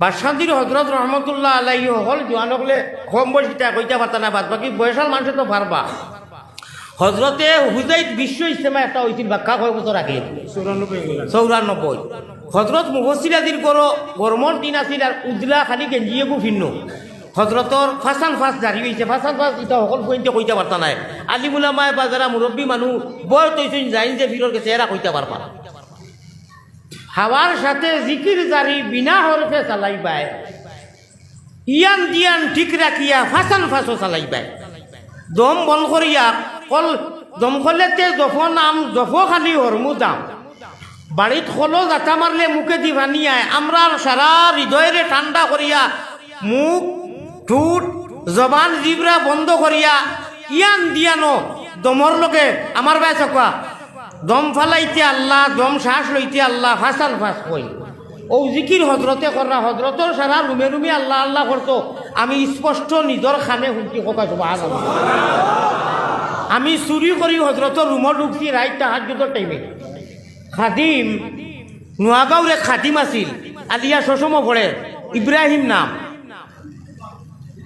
বাদশাহীর হজরত রহমতুল্লাহ আলাইহি হল জোয়ান হলে কম বয়সীটা কইতে পারতা না, বাদ বাকি বয়সাল মানুষে তো পারবা। হজরতে হুজাইদ বিশ্ব ইজতেমা একটা হয়েছিল ব্যাখ্যা কয় বছর আগে 94। হজরত মুফসিরাদির গরমর দিন আছিল আর উজলা খালি গেঞ্জিয়ে গু ভিন্ন। হজরতর ফাঁসান ফাঁস জারি হয়েছে, ফাঁসান ফাঁস এটা সকল পইন্টে কইতে পারতা নাই। আলিমুলামায় বা যারা মুরব্বী মানুষ বয় তৈছেন যাইন যে ফিরর গেছে এরা কইতে পারবা। হাওয়ার সাথে জিকির জারি বিনা হরফে চালাইবাই, ইয়ান দিয়ান ঠিক রাখিয়া ফাঁসান ফাঁসও চালাইবাই। দম বল করিয়া কল দম খলেতে জফ নাম জফ খালি হরমু দাম। বাড়িত খলো জাতা মারলে মুখে দি ভানিয়ায় আমরা সারা হৃদয়রে ঠান্ডা করিয়া মুখ ঠুট জবান জিবরা বন্ধ করিয়া ইয়ান দিয়ানো দমর লোকে আমার বাই চকা দম ফালাইতে আল্লাহ, দম শ্বাস লইতে আল্লাহ, ফাঁসান ফাঁস কই ও জিকির হজরতে করা। হজরতর সারা রুমে রুমে আল্লাহ আল্লাহ করতো। আমি স্পষ্ট নিজর খানে শুনছি কথা সুবহানাল্লাহ। আমি চুরি করি হজরতর রুমত ঢুকছি রাইট তাহাজ্জুদের টাইমে। খাদিম নোয়াগাঁওরে খাদিম আছিল, আলিয়া শশম পড়ে ইব্রাহিম নাম।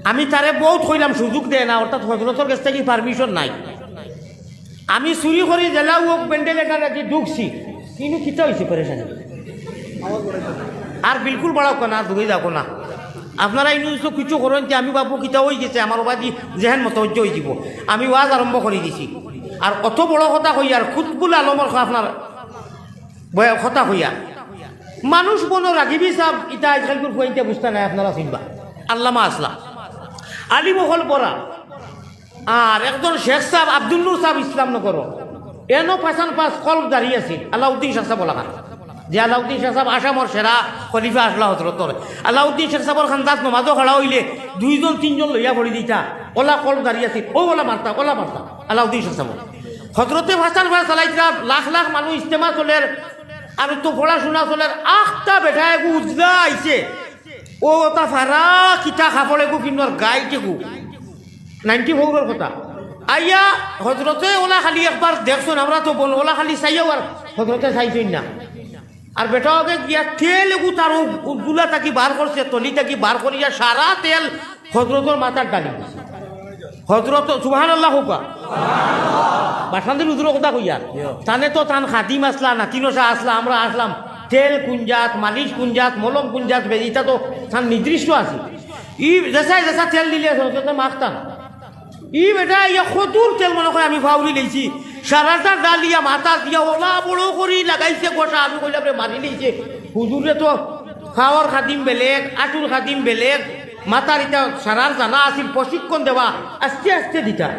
আমি তারে বহুত কইলাম সুযোগ দেয় না, অর্থাৎ হজরতর কাছ থেকে পারমিশন নাই। আমি চুরি করি জেলা ওক বেন্ডেল এটা রাখি ঢুকছি, কিন্তু কিতা হয়েছে পরেশানি আর বিলকুল বাড়াও না, দূরে যাবো না। আপনারা এই কিছু করেন যে আমি বাবু কিতা হয়ে গেছে আমার বাদি যেহেন মতজ্জ হয়ে যাব। আমি ওয়াজ আরম্ভ করে দিছি আর অত বড় কথা হইয়া আর খুতবুল আলমর আপনার কথা হইয়া মানুষ মনে রাখিবি সাহ ইটা আজকালকুর পয়েন্টে বুঝতে নাই। আপনারা চিনবা আল্লামা আসলাম আলী মহল পড়া আর একজন শেখ সাহেব আব্দুল নূর সাহেব ইসলামনগর এনো ফাঁসান পাস কলব দাঁড়িয়ে আছিল আলাউদ্দিন শাহ সাহেব বলা যে আলাউদ্দিন শাহ সাহেব আসামর সেরা খলিফা আসলা হজরতর। আলাউদ্দিন শাহ সাহেবর খান্দাত নমাজও খাড়া হইলে দুইজন তিনজন লইয়া ভরি দিতা ওলা কলব দাঁড়িয়ে আছিল ও ওলা মারতা আলাউদ্দিন শাহ সাহেব হজরতে ফাঁসান ফাঁস চালাইছিলা। লাখ লাখ মানুষ ইস্তেমা চলের আর তো পড়াশোনা চলের আখটা বেঠা এগু উজলা আইছে ও তা ফারা কিতা খাপড়ে গু কিনোর গাইতে গু 94 কথা আইয়া হজরতে ওলা খালি একবার দেখছেন। আমরা তো বল ওলা খালি চাইও আর হজরতে চাইছেন না। আর বেটাকে গিয়া তেল এগু তার উজলা তাকি বার করছে, তলি তাকি বার করিয়া সারা তেল হজরতর মাথার ডালি হজরত সুবহানাল্লাহ হুকা বাসান্দির উজুর কথা কইয়া তানে তো তান খাদিম আসলা নাতিনসা আসলা আমরা আসলাম। তেল কুঞ্জাত, মালিশ কুঞ্জাত, মলম কুঞ্জাত বেজিটা তো তান নির্দিষ্ট আছে। ই যেসাই যেসা তেল দিলে হজরতে মাখতাম। ই বেটা ইয়া কতুর তেল মনে করে আমি ফাউলি লেছি সারাটা ডালিয়া মাথা দিয়া ওলা বড় করি লাগাইছে গোটা। আমি কইলাম রে মারি লেছে হুজুরে তো খাওয়ার খাদিম বেলেগ, আটুর খাদিম বেলেগ, মাথার ইটা সারার জানা আছিল প্রশিক্ষণ দেওয়া আস্তে আস্তে দিতা।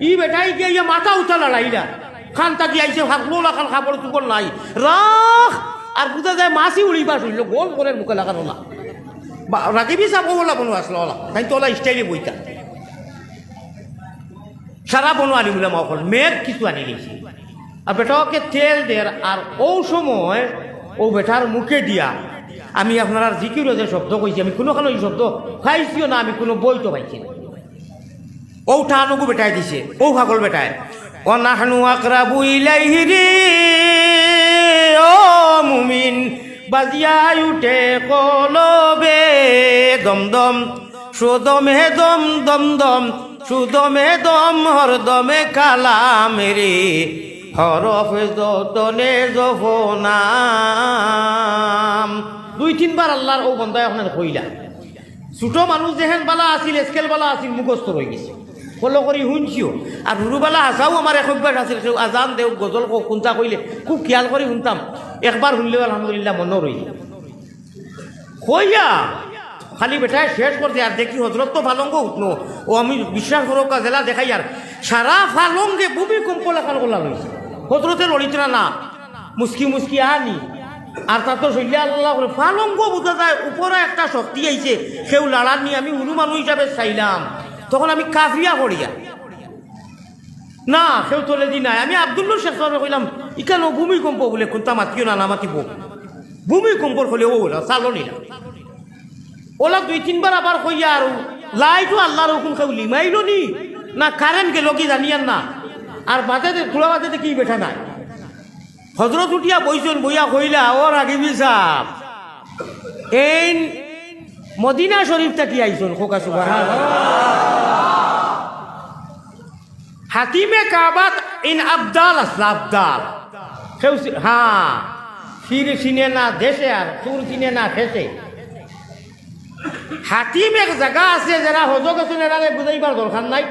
ই বেটাই গিয়ে ইয়া মাথা উঠা লড়াইলা খান তাকি আইছে ভাগলোলা খান খাবার চুকর নাই রাখ আর বুঝা যায় মাছি উড়িবা শুনল গোল করে মুখে লাগানো না রাখিবি চাপ ওলা বনো আসলো ওলা তাই তো ওলা স্টাইলে বইতা সারা বনো আনি বলে মা মেঘ কিছু আনি গেছি। আর বেটাকে তেল দের আর ও সময় ও বেটার মুখে দিয়া আমি আপনার জিকিরও যে শব্দ কইছি আমি কোনোখানে এই শব্দ খাইছিও না, আমি কোনো বই তো পাইছি না। ও ঠানুকু বেটায় দিছে ও ভাগল বেটায় ও নাহনু আকরাবু ইলাইহি রে ও মুমিন বাজিয়াই উঠে কলবে দমদম সুদমে দম দমদম সুদমে দম হরদমে কালাম রে হরফ যতনে জফনাম। 2-3 বার আল্লাহর ও বন্দায় আপনার কইলা। ছোট মানুষ যেহেন বালা আছিল স্কেল বালা আছিল মুখস্থ রয়ে গেছে ফলো করি শুনছিও। আর হুরুবালা হাসাও আমার এক অভ্যাস আছিল কেউ আজান দেও গজল কোনটা কইলে খুব খেয়াল করে শুনতাম। একবার শুনলেও আলহামদুলিল্লাহ মনে রইল কইয়া খালি বেটায় শেষ করছে। আর দেখি হজরত তো ফালঙ্গ উঠনো ও আমি বিশ্বাস করো জেলা দেখাই আর সারা ফালঙ্গে ভূমিকম্প লেখান গোলা রয়েছে। হজরতের লড়িতরা না মুসকি মুসকি আনি আর তার তো শৈলী আল্লাহ করে ফালঙ্গ বোঝা যায় উপরে একটা শক্তি আইছে সেও লাড়ার নিয়ে আমি হুলু মানুষ হিসাবে চাইলাম। তখন আমি কাফিয়া করিয়া না সেও তোলে দি নাই। আমি আব্দুল্লুর শেখ সাহেব কইলাম ইকানো ভূমিকম্প বলে কোনটা মাতিও না মাতিব ভূমিকম্পর হলে ও ওলা চালনি না ওলা 2-3 বার আবার কইয়া আর লাইটও আল্লাহর হুকুম কেউ লিমাইল নি না কারেন্ট গেল কি জানিয়ান না। আর বাজে তোলা বাজে কি বেঠা নাই হজরত উঠিয়া বইছেন বইয়া কইলা ও রাগিবি সাহ এই মদিনা শরীফ থাকি আইসন খোকা সুবহানাল্লাহ হাতিমে কাবাত ইন আবদাল আসলা আবদাল হ্যাঁ ফির চিনে না দেশে আর সুর চিনে না খেসে হাতিম এক জায়গা আছে যারা হজক আছে এরা বুঝাইবার দরকার নাই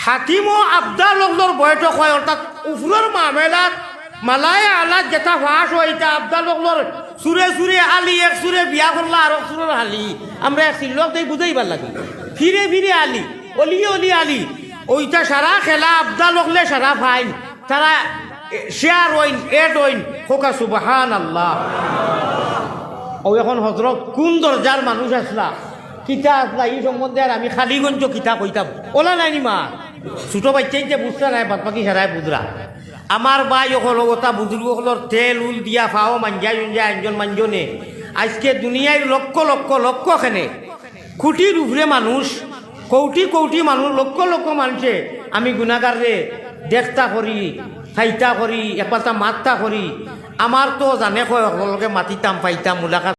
হাতিম ও আবদাল লগর বৈঠক হয় অর্থাৎ উফরের মামেলাত মালায় আলাদ যেটা ফাঁস হয় এটা আবদাল লগর সুরে সুরে আলি এক সুরে বিয়া করলা আর এক সুরের আলি আমরা এক সিল্লক দেই বুঝাইবার লাগি ফিরে ফিরে আলি অলি অলি আলি ওইটা সারা খেলা আবদাল লগলে সারা ফাইন তারা শেয়ার ওইন এড ওইন খোকা সুবহানাল্লাহ ও এখন হজরত কোন দরজার মানুষ আসলা কিতা আসলা এই সম্বন্ধে আর আমি খালিগঞ্জ কিতা কইতাম ওলা নাইনি মা ছোট বাচ্চাই যে বুঝতে নাই বাদ বাকি সারাই বুঝরা আমার ভাই ওটা বুজুর্গ হলর তেল উল দিয়া ফাও মাঞ্জা জুঞ্জা আঞ্জন মাঞ্জনে আজকে দুনিয়ায় লক্ষ লক্ষ লক্ষ খানে কোটির উপরে মানুষ কৌটি কৌটি মানুষ লক্ষ লক্ষ মানুষে আমি গুণাগার রে দেখতা করি ফাইতা করি একপাতা মাত্তা করি আমার তো জানে কয় মাতিতাম পাইতাম মুলাকাত